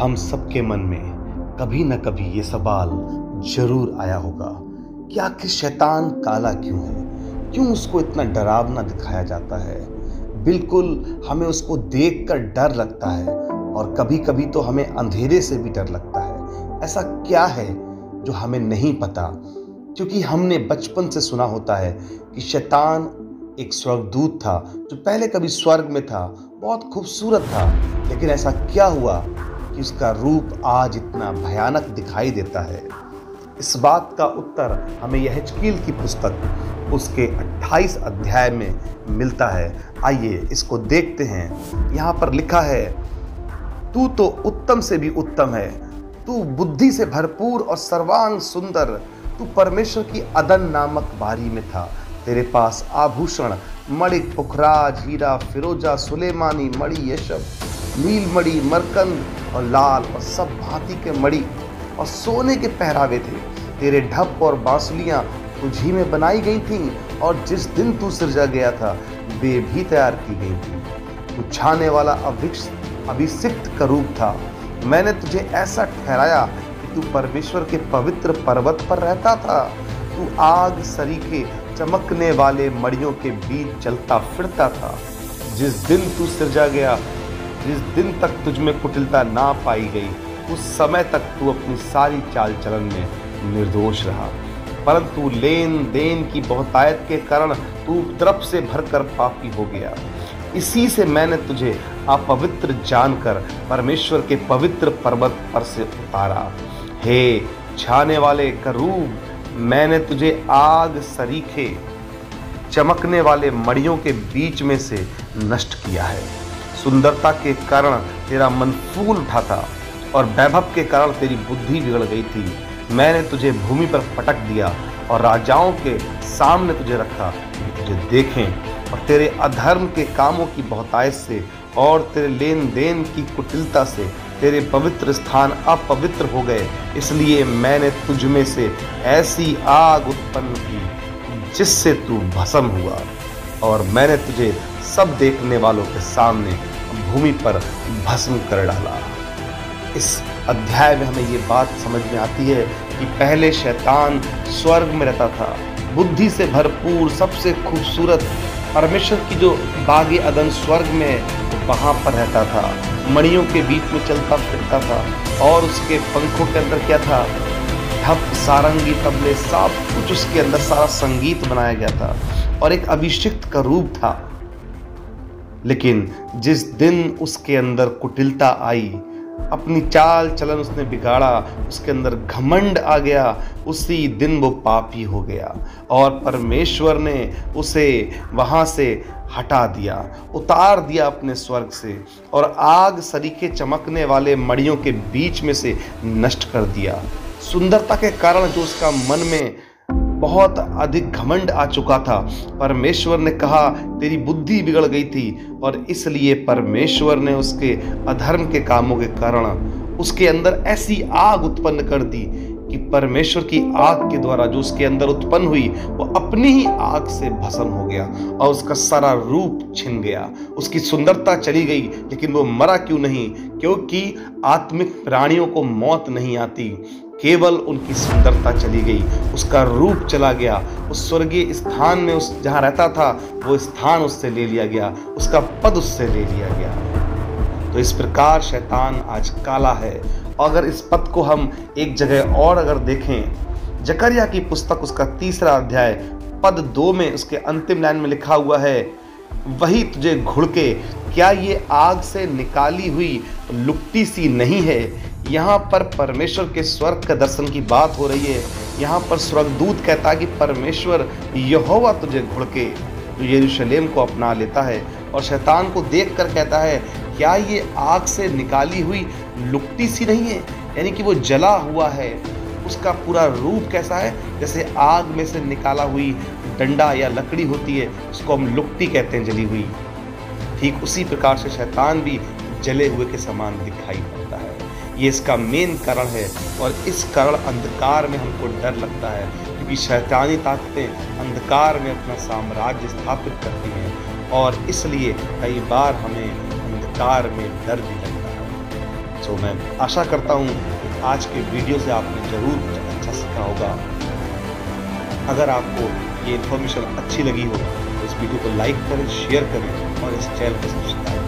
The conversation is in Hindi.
हम सबके मन में कभी न कभी ये सवाल जरूर आया होगा कि आखिर शैतान काला क्यों है, क्यों उसको इतना डरावना दिखाया जाता है। बिल्कुल हमें उसको देखकर डर लगता है और कभी कभी तो हमें अंधेरे से भी डर लगता है। ऐसा क्या है जो हमें नहीं पता, क्योंकि हमने बचपन से सुना होता है कि शैतान एक स्वर्गदूत था जो पहले कभी स्वर्ग में था, बहुत खूबसूरत था। लेकिन ऐसा क्या हुआ कि उसका रूप आज इतना भयानक दिखाई देता है। इस बात का उत्तर हमें यहेजकेल की पुस्तक उसके 28 अध्याय में मिलता है। आइए इसको देखते हैं। यहाँ पर लिखा है, तू तो उत्तम से भी उत्तम है, तू बुद्धि से भरपूर और सर्वांग सुंदर, तू परमेश्वर की अदन नामक बारी में था। तेरे पास आभूषण मणिक, पुखराज, हीरा, फिरोजा, सुलेमानी, मणि, यशब, नील मणि, मरकंद और लाल और सब भांति के मणि और सोने के पहरावे थे। तेरे ढप और बांसुलियां तुझी में बनाई गई थीं और जिस दिन तू सिरजा गया था वे भी तैयार की गई थी। तू छाने वाला अभिषिक्त करूब था। मैंने तुझे ऐसा ठहराया कि तू परमेश्वर के पवित्र पर्वत पर रहता था। तू आग सरीखे चमकने वाले मड़ियों के बीच चलता फिरता था। जिस दिन तू सिरजा गया, जिस दिन तक तुझमें कुटिलता ना पाई गई, उस समय तक तू अपनी सारी चाल चलन में निर्दोष रहा। परंतु लेन देन की बहुतायत के कारण तू उपद्रव से भरकर पापी हो गया। इसी से मैंने तुझे अपवित्र जानकर परमेश्वर के पवित्र पर्वत पर से उतारा। हे छाने वाले करूब, मैंने तुझे आग सरीखे चमकने वाले मड़ियों के बीच में से नष्ट किया है। सुंदरता के कारण तेरा मन फूल उठा था और वैभव के कारण तेरी बुद्धि बिगड़ गई थी। मैंने तुझे भूमि पर पटक दिया और राजाओं के सामने तुझे रखा, तुझे देखें। और तेरे अधर्म के कामों की बहुतायत से और तेरे लेन देन की कुटिलता से तेरे पवित्र स्थान अपवित्र हो गए। इसलिए मैंने तुझ में से ऐसी आग उत्पन्न की जिससे तू भस्म हुआ, और मैंने तुझे सब देखने वालों के सामने भूमि पर भस्म कर डाला। इस अध्याय में हमें ये बात समझ में आती है कि पहले शैतान स्वर्ग में रहता था, बुद्धि से भरपूर, सबसे खूबसूरत, परमेश्वर की जो बागे अदन स्वर्ग में वहाँ पर रहता था। मणियों के बीच में चलता फिरता था और उसके पंखों के अंदर क्या था, ढप, सारंगी, तबले, सब कुछ उसके अंदर, सारा संगीत बनाया गया था और एक अभिषिक्त का रूप था। लेकिन जिस दिन उसके अंदर कुटिलता आई, अपनी चाल चलन उसने बिगाड़ा, उसके अंदर घमंड आ गया, उसी दिन वो पापी हो गया और परमेश्वर ने उसे वहां से हटा दिया, उतार दिया अपने स्वर्ग से और आग सरीखे चमकने वाले मड़ियों के बीच में से नष्ट कर दिया। सुंदरता के कारण जो उसका मन में बहुत अधिक घमंड आ चुका था, परमेश्वर ने कहा तेरी बुद्धि बिगड़ गई थी और इसलिए परमेश्वर ने उसके अधर्म के कामों के कारण उसके अंदर ऐसी आग उत्पन्न कर दी कि परमेश्वर की आग के द्वारा जो उसके अंदर उत्पन्न हुई वो अपनी ही आग से भस्म हो गया और उसका सारा रूप छिन गया। उसकी सुंदरता चली गई, लेकिन वो मरा क्यों नहीं? क्योंकि आत्मिक प्राणियों को मौत नहीं आती, केवल उनकी सुंदरता चली गई, उसका रूप चला गया। उस स्वर्गीय स्थान में उस जहाँ रहता था वो स्थान उससे ले लिया गया, उसका पद उससे ले लिया गया। तो इस प्रकार शैतान आज काला है। अगर इस पद को हम एक जगह और अगर देखें, जकरिया की पुस्तक उसका 3 अध्याय पद 2 में उसके अंतिम लाइन में लिखा हुआ है, वही तुझे घुड़के, क्या ये आग से निकाली हुई लुकटी सी नहीं है? यहाँ पर परमेश्वर के स्वर्ग का दर्शन की बात हो रही है। यहाँ पर स्वर्गदूत कहता है कि परमेश्वर यहोवा तुझे घुड़के, तो यरूशलेम को अपना लेता है और शैतान को देखकर कहता है, क्या ये आग से निकाली हुई लुकटी सी नहीं है? यानी कि वो जला हुआ है। उसका पूरा रूप कैसा है? जैसे आग में से निकाला हुई डंडा या लकड़ी होती है, उसको हम लुकटी कहते हैं, जली हुई। ठीक उसी प्रकार से शैतान भी जले हुए के समान दिखाई पड़ता है। ये इसका मेन कारण है और इस कारण अंधकार में हमको डर लगता है, क्योंकि शैतानी ताकतें अंधकार में अपना साम्राज्य स्थापित करती हैं और इसलिए कई बार हमें अंधकार में डर भी लगता है। सो मैं आशा करता हूँ कि आज के वीडियो से आपने ज़रूर कुछ अच्छा सीखा होगा। अगर आपको ये इन्फॉर्मेशन अच्छी लगी हो तो इस वीडियो को लाइक करें, शेयर करें और इस चैनल को सब्सक्राइब